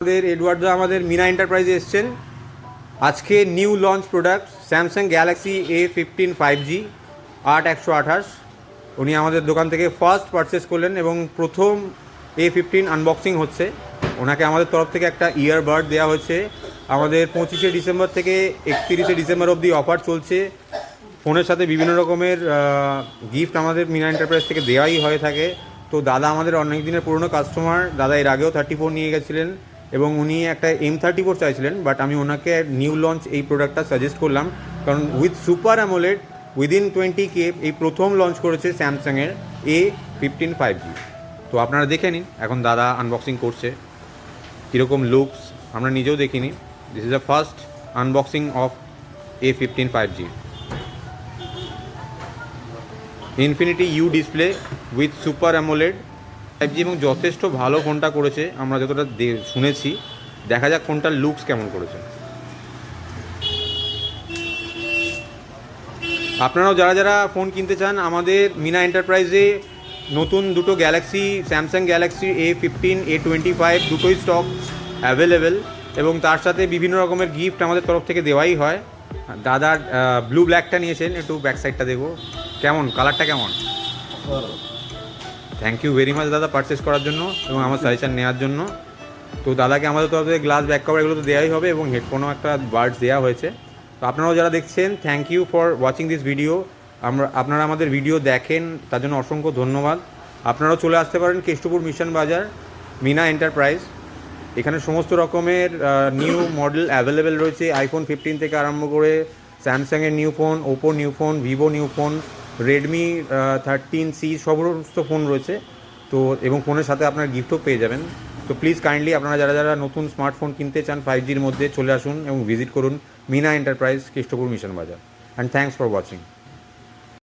আমাদের এডওয়ার্ড আমাদের মিনা এন্টারপ্রাইজে এসছেন। আজকে new launch product Samsung Galaxy A15 5G 8128। উনি আমাদের দোকান থেকে ফার্স্ট পারচেস করলেন এবং প্রথম A15 আনবক্সিং হচ্ছে। ওনাকে আমাদের তরফ থেকে একটা ইয়ারবাড দেওয়া হয়েছে। আমাদের 25শে ডিসেম্বর থেকে 31শে ডিসেম্বর অবধি অফার চলছে। ফোনের সাথে বিভিন্ন রকমের গিফট আমাদের মিনা এন্টারপ্রাইজ থেকে দেওয়াই হয়ে থাকে। তো দাদা আমাদের অনেক দিনের পুরনো কাস্টমার। দাদা এর আগেও 34 নিয়ে গেছিলেন এবং উনি একটা M34 চাইছিলেন, বাট আমি ওনাকে নিউ লঞ্চ এই প্রোডাক্টটা সাজেস্ট করলাম, কারণ with super AMOLED within 20K এই প্রথম লঞ্চ করেছে স্যামসাংয়ের A15 5G। তো আপনারা দেখে নিন, এখন দাদা আনবক্সিং করছে, কীরকম লুকস আমরা নিজেও দেখিনি। This is the first unboxing of A15 5G। Infinity U display with super AMOLED 5G এবং যথেষ্ট ভালো ফোনটা করেছে আমরা যতটা শুনেছি। দেখা যাক ফোনটার লুকস কেমন করেছে। আপনারাও যারা যারা ফোন কিনতে চান, আমাদের মিনা এন্টারপ্রাইজে নতুন দুটো Galaxy Samsung Galaxy A15 A25 দুটোই স্টক অ্যাভেলেবেল এবং তার সাথে বিভিন্ন রকমের গিফট আমাদের তরফ থেকে দেওয়াই হয়। দাদার ব্লু ব্ল্যাকটা নিয়েছেন, একটু ব্যাক সাইডটা দেখবো কেমন, কালারটা কেমন। থ্যাংক ইউ ভেরি মাচ দাদা পারচেস করার জন্য এবং আমার সাজেশন নেওয়ার জন্য। তো দাদাকে আমাদের তরফ থেকে গ্লাস ব্যাক কভার এগুলো তো দেওয়াই হবে এবং হেডফোনও একটা বাডস দেওয়া হয়েছে। তো আপনারাও যারা দেখছেন, thank you for watching this video. আপনারা আমাদের ভিডিও দেখেন তার জন্য অসংখ্য ধন্যবাদ। আপনারাও চলে আসতে পারেন কেষ্টপুর মিশন বাজার মিনা এন্টারপ্রাইজ। এখানে সমস্ত রকমের নিউ মডেল অ্যাভেলেবেল রয়েছে। আইফোন 15 থেকে আরম্ভ করে স্যামসাংয়ের new phone, Oppo new phone, Vivo new phone, Redmi 13C সমস্ত ফোন রয়েছে। তো এবং ফোনের সাথে আপনার গিফটও পেয়ে যাবেন। তো প্লিজ কাইন্ডলি আপনারা যারা যারা নতুন স্মার্টফোন কিনতে চান 5Gর মধ্যে, চলে আসুন এবং ভিজিট করুন মিনা এন্টারপ্রাইজ কেষ্টপুর মিশন বাজার। And thanks for watching.